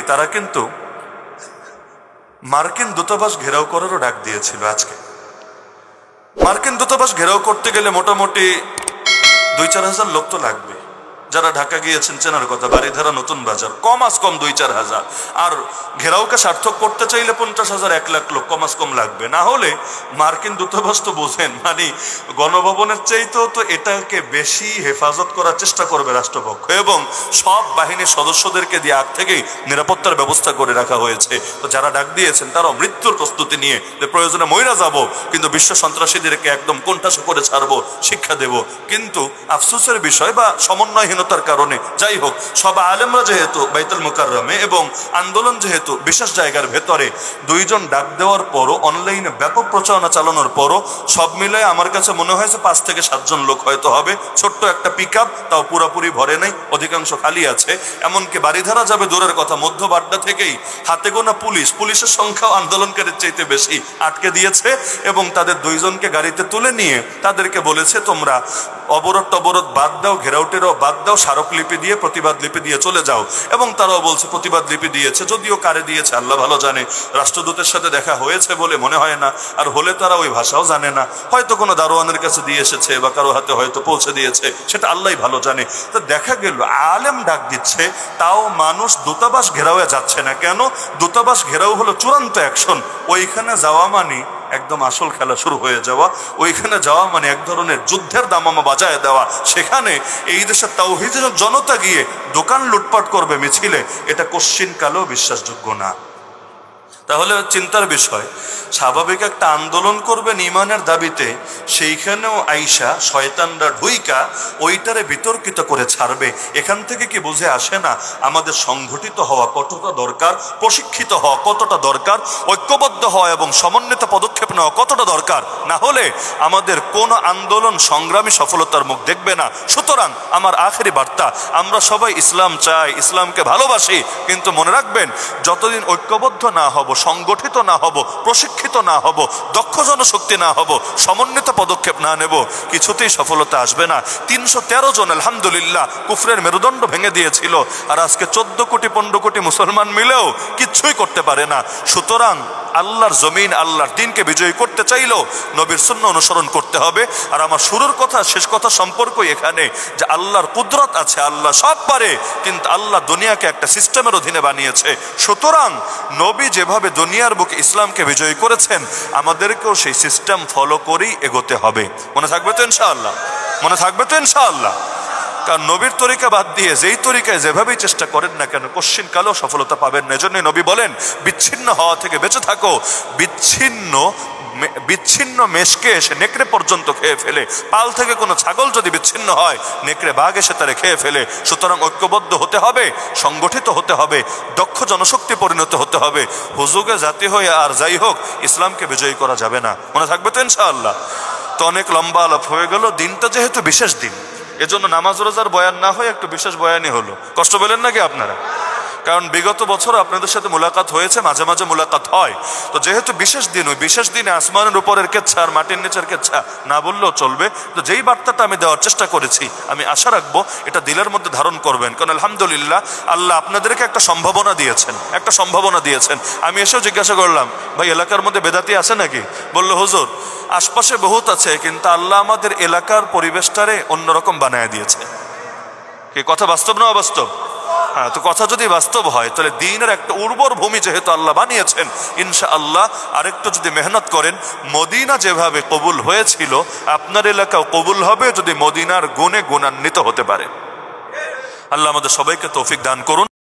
কি, তারা কিন্তু মার্কিন দূতাবাস ঘেরাও করারও ডাক দিয়েছিল। আজকে মার্কিন দূতাবাস ঘেরাও করতে গেলে মোটামুটি 2-4 হাজার লোক তো লাগবে। যারা ঢাকা গিয়েছেন চেনার কথা, বাড়িধারা নতুন বাজার, কম 2-4 হাজার। আর ঘেরাওকে সার্থক করতে চাইলে 50,000-1 লাখ লোক কম লাগবে। না হলে মার্কিন দূতাবাস তো বোঝেন, মানে গণভবনের চাইতেও তো এটাকে বেশি হেফাজত করার চেষ্টা করবে রাষ্ট্রপক্ষ, এবং সব বাহিনীর সদস্যদেরকে দিয়ে আগ থেকেই নিরাপত্তার ব্যবস্থা করে রাখা হয়েছে। তো যারা ডাক দিয়েছেন তারাও মৃত্যুর প্রস্তুতি নিয়ে, যে প্রয়োজনে মইরা যাব কিন্তু বিশ্ব সন্ত্রাসীদেরকে একদম কোণঠাসা করে ছাড়বো, শিক্ষা দেব। কিন্তু আফসোসের বিষয় বা সমন্বয়হীনতার কারণে, যাই হোক, সব আলেমরা যেহেতু বাইতুল মুকাররমে এবং আন্দোলন যেহেতু বিশেষ জায়গার ভেতরে, 2 জন ডাক দেওয়ার পরও, অনলাইনে ব্যাপক প্রচারণা চালানোর পরও সব মিলে আমার কাছে মনে হয়েছে 5 থেকে 7 জন লোক হয়তো হবে। ছোট্ট একটা পিকআপ, তাও পুরোপুরি ভরে নাই, অধিকাংশ খালি আছে। এমনকি বাড়িধারা যাবে দূরের কথা, মধ্য বাড্ডা থেকেই হাতে গোনা পুলিশের সংখ্যাও আন্দোলনকারীর চাইতে বেশি আটকে দিয়েছে, এবং তাদের 2 জনকে গাড়িতে তুলে নিয়ে তাদেরকে বলেছে তোমরা অবরোধ বাদ দাও, ঘেরাও টেরাও বাদ দাও, স্মারকলিপি দিয়ে, প্রতিবাদ লিপি দিয়ে চলে যাও। এবং তারাও বলছে প্রতিবাদ লিপি দিয়েছে, যদিও কারে দিয়েছে আল্লাহ ভালো জানে। রাষ্ট্রদূতের সাথে দেখা হয়েছে বলে মনে হয় না, আর হলে তারা ওই ভাষাও জানে না। হয়তো কোনো দারোয়ানের কাছে দিয়ে এসেছে বা কারো হাতে হয়তো পৌঁছে দিয়েছে, সেটা আল্লাহ ভালো জানে। তো দেখা গেল আলেম ডাক দিচ্ছে, তাও মানুষ দূতাবাস ঘেরাও যাচ্ছে না কেন? দূতাবাস ঘেরাও হলো চূড়ান্ত অ্যাকশন। ওইখানে যাওয়া মানে একদম আসল খেলা শুরু হয়ে যাওয়া। ওইখানে যাওয়া মানে এক ধরনের যুদ্ধের দামামা বাজায় দেওয়া। সেখানে এই দেশের তাওহীদের জনতা গিয়ে দোকান লুটপাট করবে মিছিলে, এটা কোশ্চিনকালেও বিশ্বাসযোগ্য না। তাহলে চিন্তার বিষয়, স্বাভাবিক একটা আন্দোলন করবেন ইমানের দাবিতে, সেইখানেও আইসা শয়তানরা ঢুইকা ওইটারে বিতর্কিত করে ছাড়বে। এখান থেকে কি বুঝে আসে না আমাদের সংগঠিত হওয়া কতটা দরকার, প্রশিক্ষিত হওয়া কতটা দরকার, ঐক্যবদ্ধ হওয়া এবং সমন্বিত পদক্ষেপ নেওয়া কতটা দরকার? না হলে আমাদের কোন আন্দোলন সংগ্রামী সফলতার মুখ দেখবে না। সুতরাং আমার আখেরি বার্তা, আমরা সবাই ইসলাম চাই, ইসলামকে ভালোবাসি, কিন্তু মনে রাখবেন যতদিন ঐক্যবদ্ধ না হব, সংগঠিত না হব, প্রশিক্ষিত না হব, দক্ষ জনশক্তি না হব, সমন্বিত পদক্ষেপ না নেব, কিছুতেই সফলতা আসবে না। 313 জন আলহামদুলিল্লাহ কুফরের মেরুদণ্ড ভেঙে দিয়েছিল, আর আজকে 14 কোটি 15 কোটি মুসলমান মিলেও কিচ্ছুই করতে পারে না। সুতরাং আল্লাহর জমিন, আল্লাহর দিনকে বিজয়ী করতে চাইলেও নবীর সুন্নাহ অনুসরণ করতে হবে। আর আমার শুরুর কথা শেষ কথা সম্পর্কই এখানে, যে আল্লাহর কুদরত আছে, আল্লাহ সব পারে, কিন্তু আল্লাহ দুনিয়াকে একটা সিস্টেমের অধীনে বানিয়েছে। সুতরাং নবী যেভাবে দুনিয়ার বুকে ইসলামকে বিজয়ী করেছেন, আমাদেরকেও সেই সিস্টেম ফলো করেই এগোতে হবে। মনে থাকবে তো ইনশাআল্লাহ? মনে থাকবে তো ইনশাআল্লাহ? কারণ নবীর তরিকা বাদ দিয়ে যেই তরিকায় যেভাবেই চেষ্টা করেন না কেন, কোশ্চিনকালেও সফলতা পাবেন না। এজন্যই নবী বলেন, বিচ্ছিন্ন হওয়া থেকে বেঁচে থাকো। বিচ্ছিন্ন মেষকে এসে নেকড়ে পর্যন্ত খেয়ে ফেলে, পাল থেকে কোনো ছাগল যদি বিচ্ছিন্ন হয়, নেকড়ে বাঘ এসে তারে খেয়ে ফেলে। সুতরাং ঐক্যবদ্ধ হতে হবে, সংগঠিত হতে হবে, দক্ষ জনশক্তি পরিণত হতে হবে। হুজুগে জাতি হয়ে আর যাই হোক, ইসলামকে বিজয়ী করা যাবে না। মনে থাকবে তো ইনশাআল্লাহ? তো অনেক লম্বা আলাপ হয়ে গেল। দিনটা যেহেতু বিশেষ দিন, এজন্য নামাজ রোজার বয়ান না হয়ে একটু বিশেষ বয়ানই হলো। কষ্ট পেলেন নাকি আপনারা? কারণ বিগত বছর আপনাদের সাথে মুলাকাত হয়েছে, মাঝে মাঝে মুলাকাত হয়। তো যেহেতু বিশেষ দিন, ওই বিশেষ দিনে আসমানের উপরের কেচ্ছা আর মাটির নিচের কেচ্ছা না বললেও চলবে। তো যেই বার্তাটা আমি দেওয়ার চেষ্টা করেছি, আমি আশা রাখবো এটা দিলের মধ্যে ধারণ করবেন। কারণ আলহামদুলিল্লাহ আল্লাহ আপনাদেরকে একটা সম্ভাবনা দিয়েছেন। আমি এসেও জিজ্ঞাসা করলাম, ভাই এলাকার মধ্যে বেদাতি আছে নাকি? বললো হুজুর আশপাশে বহুত আছে, কিন্তু আল্লাহ আমাদের এলাকার পরিবেশটারে অন্যরকম বানায় দিয়েছে। কি কথা বাস্তব না অবাস্তব? হ্যাঁ, তো কথা যদি বাস্তব হয়, তাহলে দ্বীনের একটা উর্বর ভূমি যেহেতু আল্লাহ বানিয়েছেন, ইনশাআল্লাহ আরেকটু যদি মেহনত করেন, মদিনা যেভাবে কবুল হয়েছিল আপনার এলাকাও কবুল হবে, যদি মদিনার গুণে গুণান্বিত হতে পারে। আল্লাহ আমাদের সবাইকে তৌফিক দান করুন।